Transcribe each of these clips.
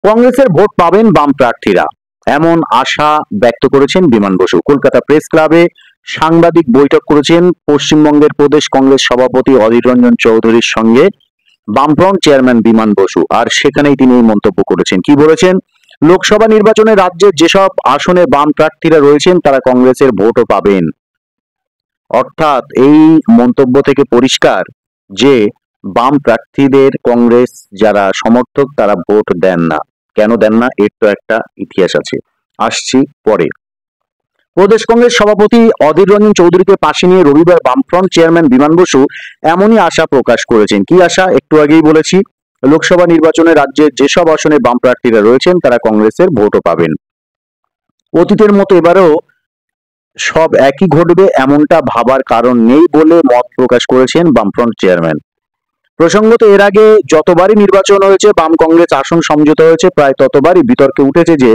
কংগ্রেসের ভোট পাবেন বাম প্রার্থীরা, এমন আশা ব্যক্ত করেছেন বিমান বসু। কলকাতা প্রেস ক্লাবে সাংবাদিক বৈঠক করেছেন পশ্চিমবঙ্গের প্রদেশ কংগ্রেস সভাপতি অধীর রঞ্জন চৌধুরীর সঙ্গে বামফ্রন্ট চেয়ারম্যান বিমান বসু। আর সেখানেই তিনি এই মন্তব্য করেছেন। কি বলেছেন? লোকসভা নির্বাচনে রাজ্যের যেসব আসনে বাম প্রার্থীরা রয়েছেন তারা কংগ্রেসের ভোটও পাবেন। অর্থাৎ এই মন্তব্য থেকে পরিষ্কার যে বাম প্রার্থীদের কংগ্রেস যারা সমর্থক তারা ভোট দেন না। কেন দেন না এর তো একটা ইতিহাস আছে, আসছি পরে। প্রদেশ কংগ্রেস সভাপতি অধীর রঞ্জন চৌধুরীকে পাশে নিয়ে রবিবার বামফ্রন্ট চেয়ারম্যান বিমান বসু এমনই আশা প্রকাশ করেছেন। কি আশা? একটু আগেই বলেছি, লোকসভা নির্বাচনে রাজ্যের যেসব আসনে বাম প্রার্থীরা রয়েছেন তারা কংগ্রেসের ভোটও পাবেন। অতীতের মতো এবারেও সব একই ঘটবে এমনটা ভাবার কারণ নেই বলে মত প্রকাশ করেছেন বামফ্রন্ট চেয়ারম্যান। প্রসঙ্গত এর আগে যতবারই নির্বাচন হয়েছে বাম কংগ্রেস আসন সমঝোতা হয়েছে, প্রায় ততবারই বিতর্কে উঠেছে যে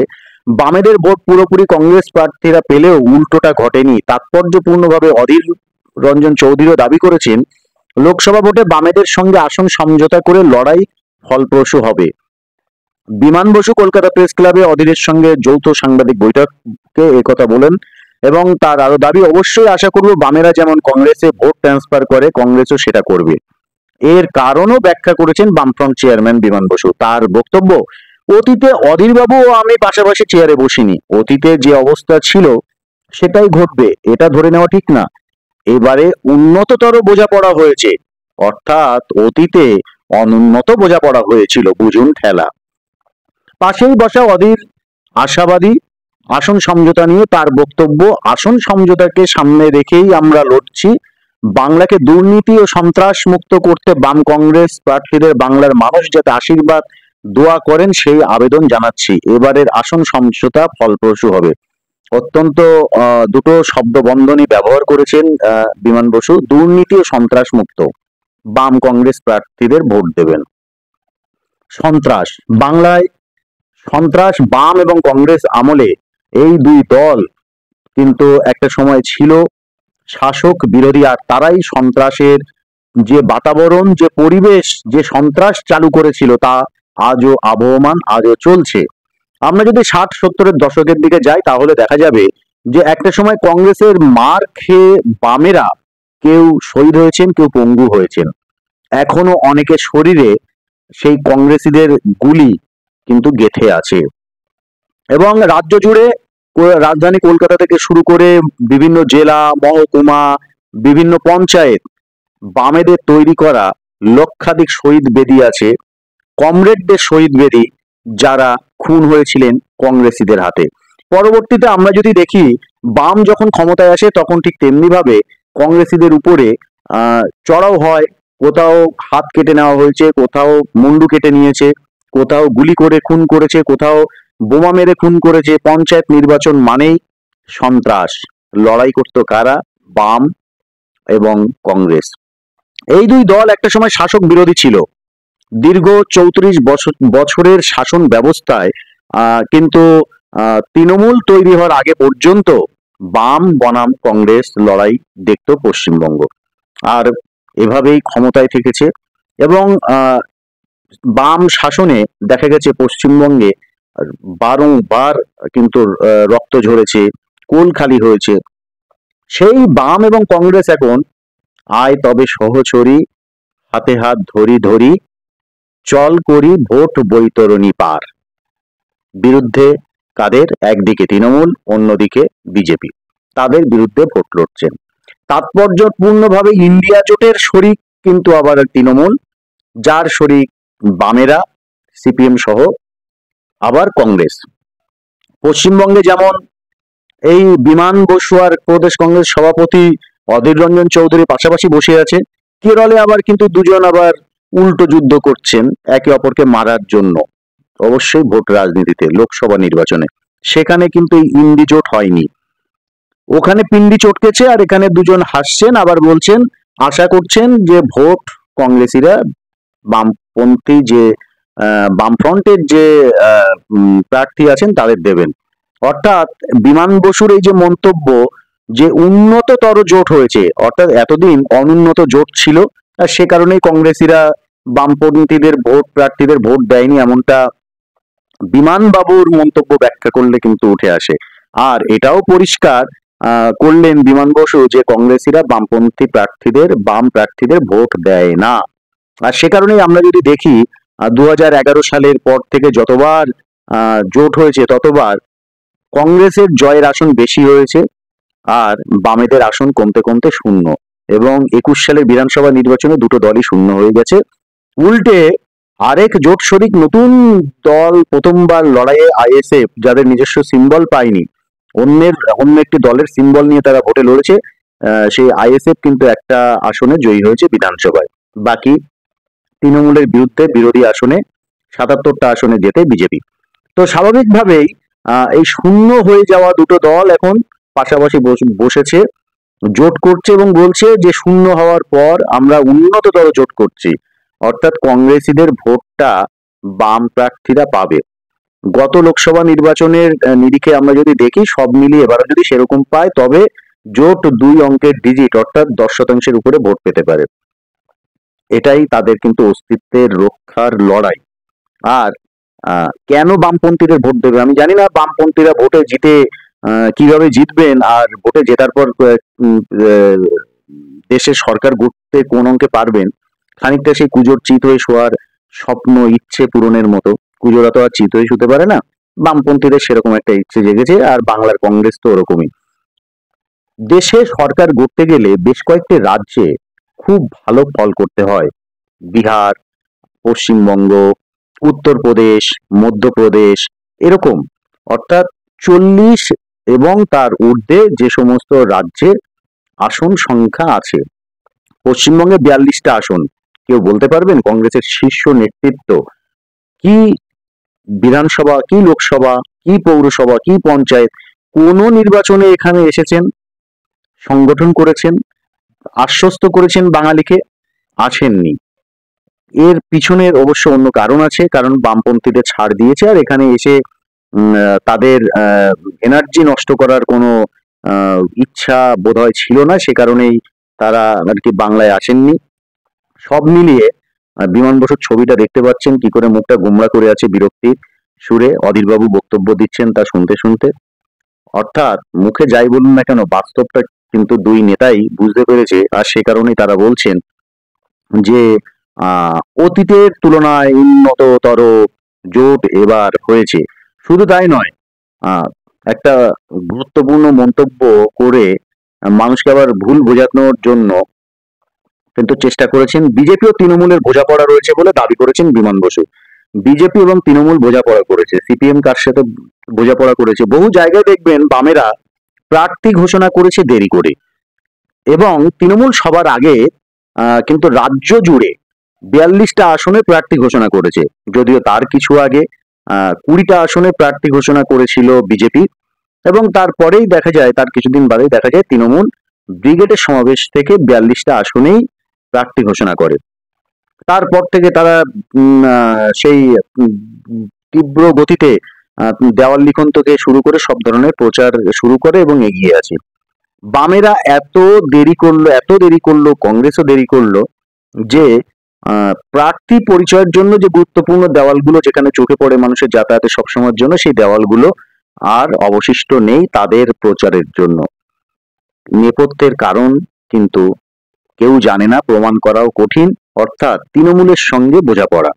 বামেদের ভোট পুরোপুরি কংগ্রেস প্রার্থীরা পেলেও উল্টোটা ঘটেনি। তাৎপর্যপূর্ণভাবে অধীর রঞ্জন চৌধুরীও দাবি করেছেন লোকসভা ভোটে বামেদের সঙ্গে আসন সমঝোতা করে লড়াই ফলপ্রসূ হবে। বিমান বসু কলকাতা প্রেস ক্লাবে অধীরের সঙ্গে যৌথ সাংবাদিক বৈঠকে একথা বলেন এবং তার আরো দাবি, অবশ্যই আশা করব বামেরা যেমন কংগ্রেসে ভোট ট্রান্সফার করে কংগ্রেসও সেটা করবে। এর কারণও ব্যাখ্যা করেছেন বামফ্রন্ট চেয়ারম্যান বিমান বসু। তার বক্তব্য, অতীতে অধীরবাবু ও আমি পাশাপাশি চেয়ারে বসিনি, অতীতে যে অবস্থা ছিল সেটাই ঘটবে এটা ধরে নেওয়া ঠিক না। এবারে উন্নততর বোঝাপড়া হয়েছে, অর্থাৎ অতীতে অনুন্নত বোঝাপড়া হয়েছিল, বুঝুন ঠেলা। পাশেই বসা অধীর আশাবাদী আসন সমঝোতা নিয়ে। তার বক্তব্য, আসন সমঝোতাকে সামনে রেখেই আমরা লড়ছি। বাংলাকে দুর্নীতি ও সন্ত্রাস মুক্ত করতে বাম কংগ্রেস প্রার্থীদের বাংলার মানুষ যাতে আশীর্বাদ দোয়া করেন সেই আবেদন জানাচ্ছি। এবারের আসন সমঝোতা ফলপ্রসূ হবে। অত্যন্ত দুটো শব্দ বন্ধনী ব্যবহার করেছেন বিমান বসু। দুর্নীতি ও সন্ত্রাস মুক্ত, বাম কংগ্রেস প্রার্থীদের ভোট দেবেন। সন্ত্রাস, বাংলায় সন্ত্রাস বাম এবং কংগ্রেস আমলে এই দুই দল কিন্তু একটা সময় ছিল শাসক বিরোধী, আর তারাই সন্ত্রাসের যে বাতাবরণ, যে পরিবেশ, যে সন্ত্রাস চালু করেছিল তা আজও আবহমান, আজও চলছে। আমরা যদি 60-70-এর দশকের দিকে যাই তাহলে দেখা যাবে যে একটা সময় কংগ্রেসের মার খেয়ে বামেরা কেউ শহীদ হয়েছেন, কেউ পঙ্গু হয়েছেন। এখনো অনেকের শরীরে সেই কংগ্রেসীদের গুলি কিন্তু গেঁথে আছে। এবং রাজ্য জুড়ে রাজধানী কলকাতা থেকে শুরু করে বিভিন্ন জেলা, মহকুমা, বিভিন্ন পঞ্চায়েত বামেদের তৈরি করা লক্ষাধিক শহীদ বেদি আছে, কমরেডদের শহীদ বেদি, যারা খুন হয়েছিলেন কংগ্রেসীদের হাতে। পরবর্তীতে আমরা যদি দেখি বাম যখন ক্ষমতায় আসে তখন ঠিক তেমনি ভাবে কংগ্রেসীদের উপরে চড়াও হয়। কোথাও হাত কেটে নেওয়া হয়েছে, কোথাও মুন্ডু কেটে নিয়েছে, কোথাও গুলি করে খুন করেছে, কোথাও বোমা মেরে খুন করেছে। পঞ্চায়েত নির্বাচন মানেই সন্ত্রাস। লড়াই করতো কারা? বাম এবং কংগ্রেস। এই দুই দল একটা সময় শাসক বিরোধী ছিল। দীর্ঘ 34 বছরের শাসন ব্যবস্থায় কিন্তু তৃণমূল তৈরি হওয়ার আগে পর্যন্ত বাম বনাম কংগ্রেস লড়াই দেখতো পশ্চিমবঙ্গ, আর এভাবেই ক্ষমতায় থেকেছে। এবং বাম শাসনে দেখা গেছে পশ্চিমবঙ্গে বারংবার কিন্তু রক্ত ঝরেছে, কোল খালি হয়েছে। সেই বাম এবং কংগ্রেস এখন আয় তবে সহচরী, হাতে হাত ধরি ধরি, চল করি ভোট বৈতরণী পার। বিরুদ্ধে কাদের? একদিকে তৃণমূল, অন্যদিকে বিজেপি, তাদের বিরুদ্ধে ভোট লড়ছেন। তাৎপর্যপূর্ণভাবে ইন্ডিয়া জোটের শরিক কিন্তু আবার তৃণমূল, যার শরিক বামেরা, সিপিএম সহ, আবার কংগ্রেস। পশ্চিমবঙ্গে যেমন এই বিমান বসু আর প্রদেশ কংগ্রেস সভাপতি অধীর রঞ্জন চৌধুরী পাশাপাশি বসে আছে, কেরলে আবার কিন্তু দুজন আবার উল্টো যুদ্ধ করছেন একে অপরকে মারার জন্য। অবশ্যই ভোট রাজনীতিতে, লোকসভা নির্বাচনে সেখানে কিন্তু এই ইন্ডি জোট হয়নি, ওখানে পিন্ডি চটকেছে, আর এখানে দুজন হাসছেন, আবার বলছেন আশা করছেন যে ভোট কংগ্রেসীরা বামপন্থী যে বামফ্রন্টের যে প্রার্থী আছেন তাদের দেবেন। অর্থাৎ বিমান বসুর এই যে মন্তব্য যে উন্নততর জোট হয়েছে, অর্থাৎ এতদিন অনুন্নত জোট ছিল, আর সে কারণেই কংগ্রেসীরা বামপন্থীদের ভোট প্রার্থীদের ভোট দেয়নি, এমনটা বিমান বাবুর মন্তব্য ব্যাখ্যা করলে কিন্তু উঠে আসে। আর এটাও পরিষ্কার করলেন বিমান বসু যে কংগ্রেসীরা বাম প্রার্থীদের ভোট দেয় না। আর সে কারণেই আমরা যদি দেখি 2011 সালের পর থেকে যতবার জোট হয়েছে ততবার কংগ্রেসের জয়ের আসন বেশি হয়েছে আর বামেদের আসন কমতে কমতে শূন্য। এবং 21 সালের বিধানসভা নির্বাচনে দুটো দলই শূন্য হয়ে গেছে। উল্টে আরেক জোট শরিক নতুন দল প্রথমবার লড়াইয়ে আইএসএফ, যাদের নিজস্ব সিম্বল পায়নি, অন্য একটি দলের সিম্বল নিয়ে তারা ভোটে লড়েছে। সেই আইএসএফ কিন্তু একটা আসনে জয়ী হয়েছে বিধানসভায়। বাকি তৃণমূলের বিরুদ্ধে বিরোধী আসনে 77টা আসনে জেতে বিজেপি। তো স্বাভাবিকভাবেই এই শূন্য হয়ে যাওয়া দুটো দল এখন পাশাপাশি বসেছে, জোট করছে এবং বলছে যে শূন্য হওয়ার পর আমরা উন্নততর জোট করছি, অর্থাৎ কংগ্রেসীদের ভোটটা বাম প্রার্থীরা পাবে। গত লোকসভা নির্বাচনের নিরিখে আমরা যদি দেখি সব মিলিয়ে এবারও যদি সেরকম পায় তবে জোট 2 অঙ্কের ডিজিট অর্থাৎ 10% উপরে ভোট পেতে পারে। এটাই তাদের কিন্তু অস্তিত্বের রক্ষার লড়াই। আর কেন বামপন্থীদের ভোট দেবে আমি জানি না। বামপন্থীরা ভোটে জিতে কিভাবে জিতবেন আর ভোটে জেতার পর দেশের সরকার গড়তে কোন অঙ্কে পারবেন, খানিকটা সেই কুজোর চিত হয়ে শোয়ার স্বপ্ন ইচ্ছে পূরণের মতো। কুজোরা তো আর চিত হয়ে শুতে পারে না, বামপন্থীদের সেরকম একটা ইচ্ছে জেগেছে। আর বাংলার কংগ্রেস তো ওরকমই। দেশে সরকার গড়তে গেলে বেশ কয়েকটি রাজ্যে খুব ভালো ফল করতে হয়। বিহার, পশ্চিমবঙ্গ, উত্তরপ্রদেশ, মধ্যপ্রদেশ, এরকম। অর্থাৎ 40 এবং তার ঊর্ধ্বে যে সমস্ত রাজ্যে আসন সংখ্যা আছে। পশ্চিমবঙ্গে 42টা আসন। কেউ বলতে পারবেন কংগ্রেসের শীর্ষ নেতৃত্ব কি বিধানসভা, কি লোকসভা, কি পৌরসভা, কি পঞ্চায়েত কোন নির্বাচনে এখানে এসেছেন, সংগঠন করেছেন, আশ্বস্ত করেছেন বাঙালিকে? আসেননি। এর পিছনের অবশ্য অন্য কারণ আছে, কারণ বামপন্থীদের ছাড় দিয়েছে আর এখানে এসে তাদের এনার্জি নষ্ট করার কোনো ইচ্ছা বোধহয় ছিল না, সে কারণেই তারা আর কি বাংলায় আসেননি। সব মিলিয়ে বিমান বসুর ছবিটা দেখতে পাচ্ছেন কি করে মুখটা গোমড়া করে আছে বিরক্তির সুরে অধীরবাবু বক্তব্য দিচ্ছেন তা শুনতে শুনতে। অর্থাৎ মুখে যাই বলুন না কেন বাস্তবটা কিন্তু দুই নেতাই বুঝতে পেরেছে আর সে কারণেই তারা বলছেন যে অতীতের তুলনায় উন্নততর জোট এবার হয়েছে। শুধু তাই নয়, একটা গুরুত্বপূর্ণ মন্তব্য করে মানুষকে আবার ভুল বোঝানোর জন্য কিন্তু চেষ্টা করেছেন। বিজেপি ও তৃণমূলের বোঝাপড়া রয়েছে বলে দাবি করেছেন বিমান বসু। বিজেপি এবং তৃণমূল বোঝাপড়া করেছে, সিপিএম কার সাথে বোঝাপড়া করেছে? বহু জায়গায় দেখবেন বামেরা প্রার্থী ঘোষণা করেছে দেরি করে এবং তৃণমূল সবার আগে কিন্তু রাজ্য জুড়ে 42টা আসনে প্রার্থী ঘোষণা করেছে। যদিও তার কিছু আগে 20টা আসনে প্রার্থী ঘোষণা করেছিল বিজেপি এবং তারপরেই দেখা যায়, তার কিছুদিন বাদেই দেখা যায় তৃণমূল ব্রিগেডের সমাবেশ থেকে 42টা আসনেই প্রার্থী ঘোষণা করে। তারপর থেকে তারা সেই তীব্র গতিতে দেওয়াল লিখন থেকে শুরু করে সব ধরনের প্রচার শুরু করে এবং এগিয়ে আছে। বামেরা এত দেরি করলো, কংগ্রেসও দেরি করলো যে প্রার্থী পরিচয়ের জন্য যে গুরুত্বপূর্ণ দেওয়ালগুলো যেখানে চোখে পড়ে মানুষের যাতায়াতের সবসময়ের জন্য, সেই দেওয়ালগুলো আর অবশিষ্ট নেই তাদের প্রচারের জন্য। নেপথ্যের কারণ কিন্তু কেউ জানে না, প্রমাণ করাও কঠিন। অর্থাৎ তৃণমূলের সঙ্গে বোঝাপড়া।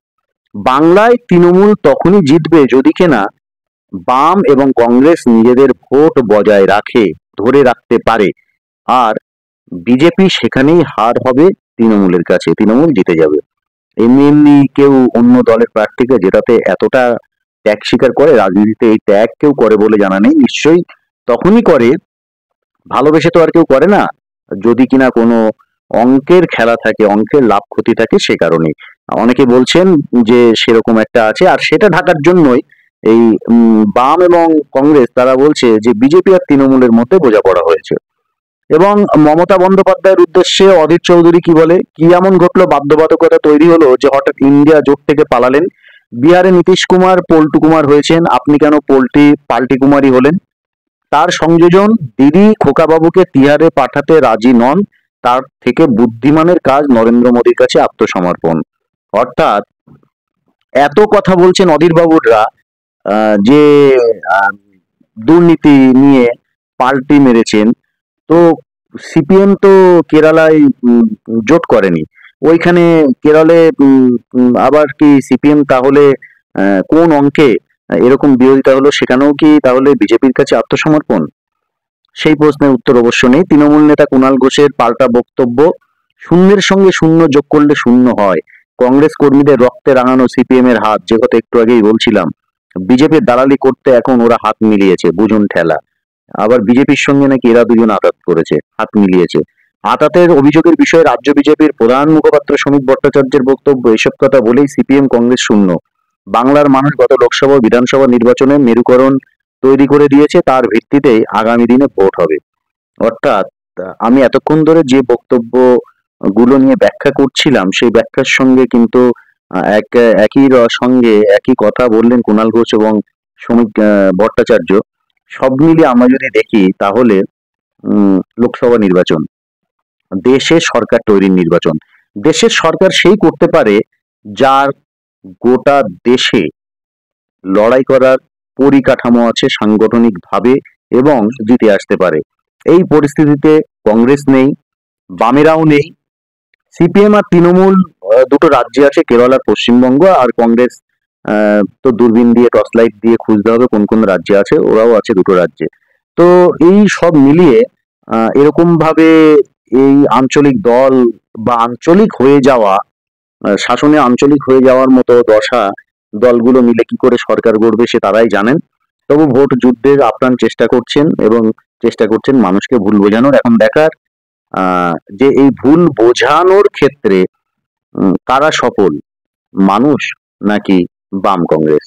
বাংলায় তৃণমূল তখনই জিতবে যদি কিনা বাম এবং কংগ্রেস নিজেদের ভোট বজায় রাখে, ধরে রাখতে পারে। আর বিজেপি সেখানেই হার হবে তৃণমূলের কাছে, তৃণমূল জিতে যাবে। এমনি এমনি কেউ অন্য দলের প্রার্থীকে জেতাতে এতটা ত্যাগ স্বীকার করে? রাজনীতিতে এই ত্যাগ কেউ করে বলে জানা নেই। নিশ্চয়ই তখনই করে, ভালোবেসে তো আর কেউ করে না, যদি কিনা কোনো অঙ্কের খেলা থাকে, অঙ্কের লাভ ক্ষতি থাকে, সে কারণে। অনেকে বলছেন যে সেরকম একটা আছে আর সেটা ঢাকার জন্যই এই বাম এবং কংগ্রেস তারা বলছে যে বিজেপি আর তৃণমূলের মধ্যে বোঝাপড়া হয়েছে। এবং মমতা বন্দ্যোপাধ্যায়ের উদ্দেশ্যে অধীর চৌধুরী কি বলে, কি এমন ঘটলো, বাধ্যবাধকতা তৈরি হলো যে হঠাৎ ইন্ডিয়া জোট থেকে পালালেন? বিহারে নীতিশ কুমার পল্টু কুমার হয়েছেন, আপনি কেন পাল্টি কুমারী হলেন? তার সংযোজন, দিদি খোকাবাবুকে তিহারে পাঠাতে রাজি নন, তার থেকে বুদ্ধিমানের কাজ নরেন্দ্র মোদীর কাছে আত্মসমর্পণ। অর্থাৎ এত কথা বলছেন অধীর বাবুরা, যে আহ, দুর্নীতি নিয়ে পাল্টি মেরেছেন, তো সিপিএম তো কেরালায় জোট করেনি ওইখানে, কেরলে আবার কি সিপিএম তাহলে কোন অঙ্কে এরকম বিরোধিতা হলো, সেখানেও কি তাহলে বিজেপির কাছে আত্মসমর্পণ? সেই প্রশ্নের উত্তর অবশ্য নেই। তৃণমূল নেতা কুণাল ঘোষের পাল্টা বক্তব্য, শূন্যের সঙ্গে শূন্য যোগ করলে শূন্য হয়। কংগ্রেস কর্মীদের রক্তে রাঙানো সিপিএম এর হাত, যে কথা একটু আগেই বলছিলাম, বিজেপির দালালি করতে এখন ওরা হাত মিলিয়েছে, বুঝুন ঠেলা। আবার বিজেপির সঙ্গে নাকি এরা দুজন আঘাত করেছে, হাত মিলিয়েছে। আতাতের অভিযোগের বিষয়ে রাজ্য বিজেপির প্রধান মুখপাত্র সমীপ ভট্টাচার্যের বক্তব্য, এসব কথা বলেই সিপিএম কংগ্রেস শূন্য। বাংলার মানুষ গত লোকসভা ও বিধানসভা নির্বাচনে মেরুকরণ তৈরি করে দিয়েছে, তার ভিত্তিতেই আগামী দিনে ভোট হবে। অর্থাৎ আমি এতক্ষণ ধরে যে বক্তব্য গুলো নিয়ে ব্যাখ্যা করছিলাম, সেই ব্যাখ্যার সঙ্গে কিন্তু সঙ্গে একই কথা বললেন কুণাল ঘোষ এবং সমীক ভট্টাচার্য। সব মিলিয়ে আমরা যদি দেখি তাহলে লোকসভা নির্বাচন দেশের সরকার তৈরির নির্বাচন। দেশের সরকার সেই করতে পারে যার গোটা দেশে লড়াই করার পরিকাঠামো আছে সাংগঠনিক ভাবে, এবং জিতে আসতে পারে। এই পরিস্থিতিতে কংগ্রেস নেই, বামেরাও নেই, সিপিএম আর তৃণমূল দুটো রাজ্যে আছে, কেরল আর পশ্চিমবঙ্গ। আর কংগ্রেস তো দূরবীন দিয়ে টর্চ লাইট দিয়ে খুঁজতে হবে কোন কোন রাজ্যে আছে, ওরাও আছে দুটো রাজ্যে। তো এই সব মিলিয়ে এরকম ভাবে এই আঞ্চলিক দল বা আঞ্চলিক হয়ে যাওয়া, শাসনে আঞ্চলিক হয়ে যাওয়ার মতো দশা দলগুলো মিলে কি করে সরকার গড়বে সে তারাই জানেন। তবু ভোট যুদ্ধের আপ্রাণ চেষ্টা করছেন, এবং চেষ্টা করছেন মানুষকে ভুল বোঝানোর। এখন দেখার যে এই ভুল বোঝানোর ক্ষেত্রে কারা সফল, মানুষ নাকি বাম কংগ্রেস।